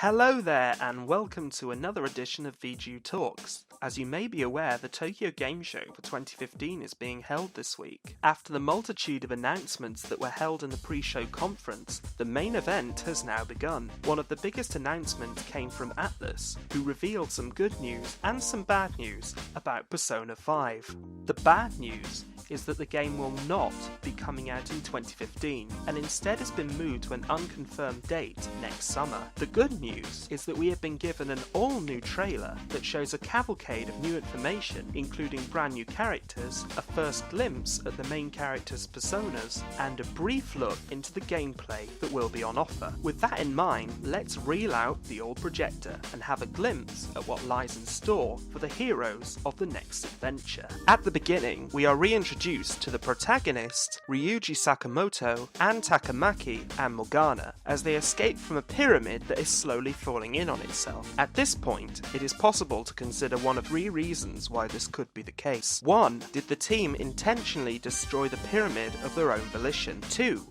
Hello there and welcome to another edition of VGU Talks. As you may be aware, the Tokyo Game Show for 2015 is being held this week. After the multitude of announcements that were held in the pre-show conference, the main event has now begun. One of the biggest announcements came from ATLUS, who revealed some good news and some bad news about Persona 5. The bad news is that the game will not be coming out in 2015 and instead has been moved to an unconfirmed date next summer. The good news is that we have been given an all-new trailer that shows a cavalcade of new information, including brand new characters, a first glimpse at the main characters' personas, and a brief look into the gameplay that will be on offer. With that in mind, let's reel out the old projector and have a glimpse at what lies in store for the heroes of the next adventure. At the beginning, we are reintroduced to the protagonist, Ryuji Sakamoto, and Takamaki and Morgana, as they escape from a pyramid that is slowly falling in on itself. At this point, it is possible to consider one of three reasons why this could be the case. 1. Did the team intentionally destroy the pyramid of their own volition? 2.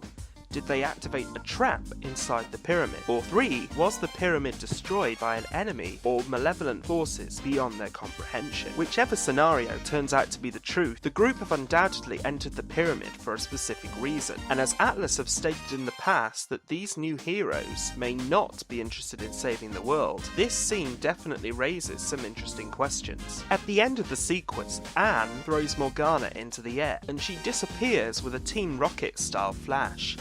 Did they activate a trap inside the pyramid? Or 3. Was the pyramid destroyed by an enemy or malevolent forces beyond their comprehension? Whichever scenario turns out to be the truth, the group have undoubtedly entered the pyramid for a specific reason, and as ATLUS have stated in the past that these new heroes may not be interested in saving the world, this scene definitely raises some interesting questions. At the end of the sequence, Anne throws Morgana into the air, and she disappears with a Team Rocket style flash.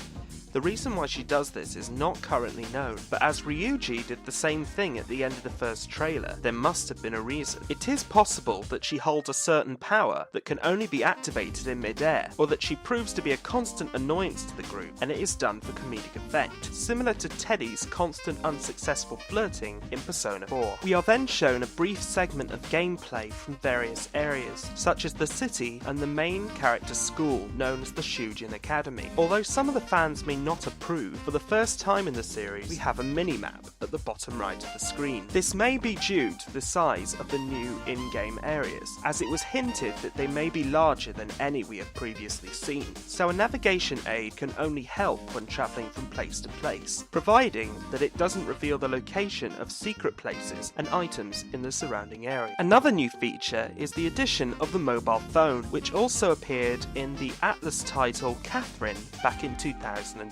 The reason why she does this is not currently known, but as Ryuji did the same thing at the end of the first trailer, there must have been a reason. It is possible that she holds a certain power that can only be activated in mid-air, or that she proves to be a constant annoyance to the group, and it is done for comedic effect, similar to Teddy's constant unsuccessful flirting in Persona 4. We are then shown a brief segment of gameplay from various areas, such as the city and the main character's school, known as the Shujin Academy. Although some of the fans may not approve, for the first time in the series we have a mini-map at the bottom right of the screen. This may be due to the size of the new in-game areas, as it was hinted that they may be larger than any we have previously seen, so a navigation aid can only help when travelling from place to place, providing that it doesn't reveal the location of secret places and items in the surrounding area. Another new feature is the addition of the mobile phone, which also appeared in the ATLUS title Catherine back in 2012.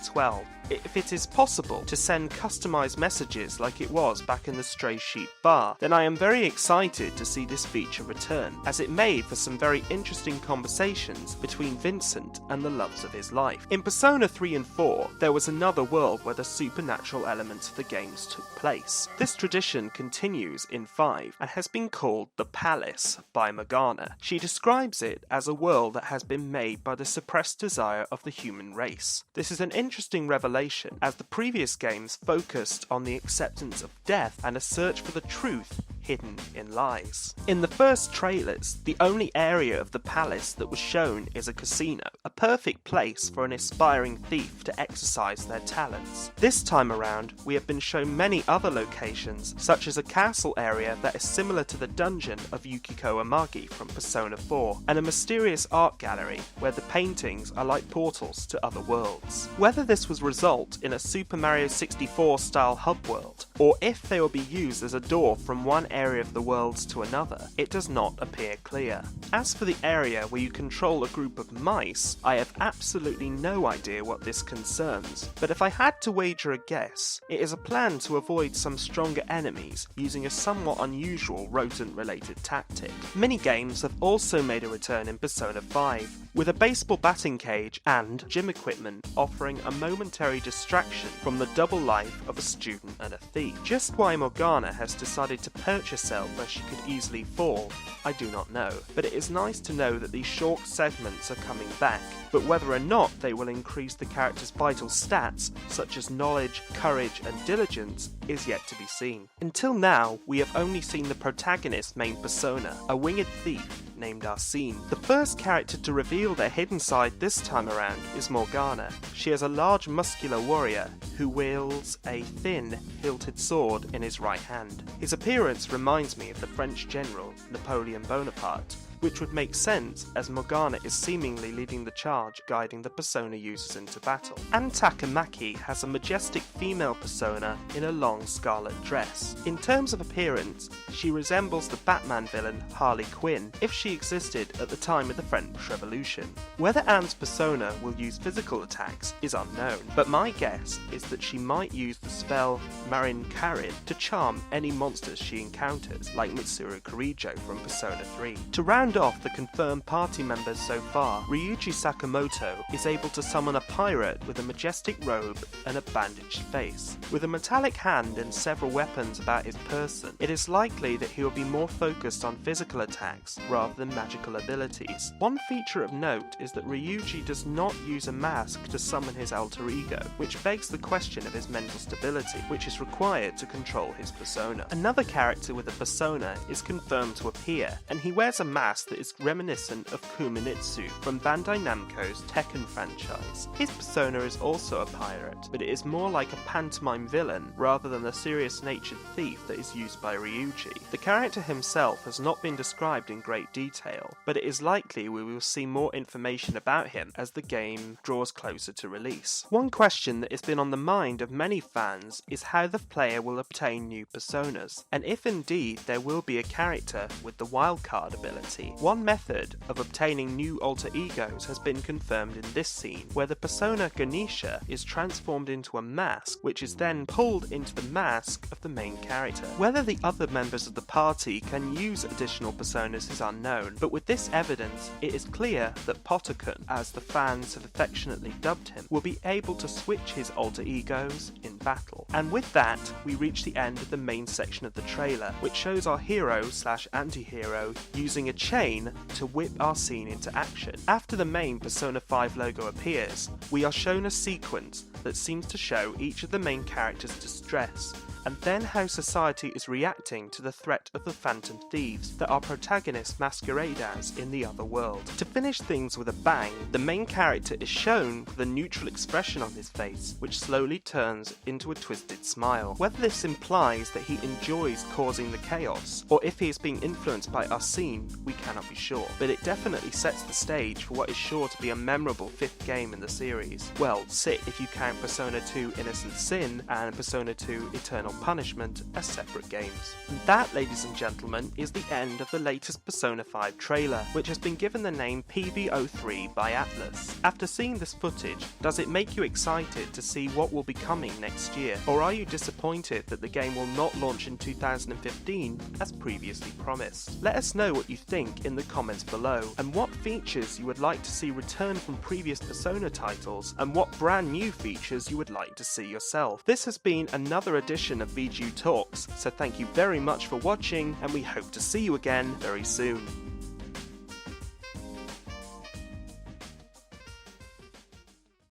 If it is possible to send customized messages like it was back in the Stray Sheep bar, then I am very excited to see this feature return, as it made for some very interesting conversations between Vincent and the loves of his life. In Persona 3 and 4, there was another world where the supernatural elements of the games took place. This tradition continues in 5 and has been called the Palace by Morgana. She describes it as a world that has been made by the suppressed desire of the human race. This is an interesting revelation, as the previous games focused on the acceptance of death and a search for the truth hidden in lies. In the first trailers, the only area of the palace that was shown is a casino, a perfect place for an aspiring thief to exercise their talents. This time around, we have been shown many other locations, such as a castle area that is similar to the dungeon of Yukiko Amagi from Persona 4, and a mysterious art gallery where the paintings are like portals to other worlds. Whether this was result in a Super Mario 64 style hub world, or if they will be used as a door from one area of the worlds to another, it does not appear clear. As for the area where you control a group of mice, I have absolutely no idea what this concerns, but if I had to wager a guess, it is a plan to avoid some stronger enemies using a somewhat unusual rodent-related tactic. Minigames have also made a return in Persona 5, with a baseball batting cage and gym equipment offering a momentary distraction from the double life of a student and a thief. Just why Morgana has decided to perch herself where she could easily fall, I do not know, but it is nice to know that these short segments are coming back, but whether or not they will increase the character's vital stats, such as knowledge, courage and diligence, is yet to be seen. Until now, we have only seen the protagonist's main persona, a winged thief named Arsene. The first character to reveal their hidden side this time around is Morgana. She is a large muscular warrior who wields a thin, hilted sword in his right hand. His appearance reminds me of the French general Napoleon Bonaparte, which would make sense as Morgana is seemingly leading the charge guiding the Persona users into battle. And Takamaki has a majestic female Persona in a long scarlet dress. In terms of appearance, she resembles the Batman villain Harley Quinn if she existed at the time of the French Revolution. Whether Anne's Persona will use physical attacks is unknown, but my guess is that she might use the spell Marin Karin to charm any monsters she encounters, like Mitsuru Kirijo from Persona 3. To round off the confirmed party members so far, Ryuji Sakamoto is able to summon a pirate with a majestic robe and a bandaged face. With a metallic hand and several weapons about his person, it is likely that he will be more focused on physical attacks rather than magical abilities. One feature of note is that Ryuji does not use a mask to summon his alter ego, which begs the question of his mental stability, which is required to control his persona. Another character with a persona is confirmed to appear, and he wears a mask that is reminiscent of Kuminitsu from Bandai Namco's Tekken franchise. His persona is also a pirate, but it is more like a pantomime villain rather than the serious-natured thief that is used by Ryuji. The character himself has not been described in great detail, but it is likely we will see more information about him as the game draws closer to release. One question that has been on the mind of many fans is how the player will obtain new personas, and if indeed there will be a character with the wildcard ability. One method of obtaining new alter egos has been confirmed in this scene, where the persona Ganesha is transformed into a mask, which is then pulled into the mask of the main character. Whether the other members of the party can use additional personas is unknown, but with this evidence, it is clear that Potokun, as the fans have affectionately dubbed him, will be able to switch his alter egos in battle. And with that, we reach the end of the main section of the trailer, which shows our hero/anti-hero using a chain to whip our scene into action. After the main Persona 5 logo appears, we are shown a sequence that seems to show each of the main characters' distress, and then how society is reacting to the threat of the phantom thieves that our protagonist masquerade as in the other world. To finish things with a bang, the main character is shown with a neutral expression on his face, which slowly turns into a twisted smile. Whether this implies that he enjoys causing the chaos, or if he is being influenced by our scene, we cannot be sure, but it definitely sets the stage for what is sure to be a memorable 5th game in the series. Well, 6 if you count Persona 2 Innocent Sin and Persona 2 Eternal Punishment as separate games. And that, ladies and gentlemen, is the end of the latest Persona 5 trailer, which has been given the name PV03 by ATLUS. After seeing this footage, does it make you excited to see what will be coming next year, or are you disappointed that the game will not launch in 2015 as previously promised? Let us know what you think in the comments below, and what features you would like to see return from previous Persona titles, and what brand new features you would like to see yourself. This has been another edition of VGU Talks, so thank you very much for watching, and we hope to see you again very soon.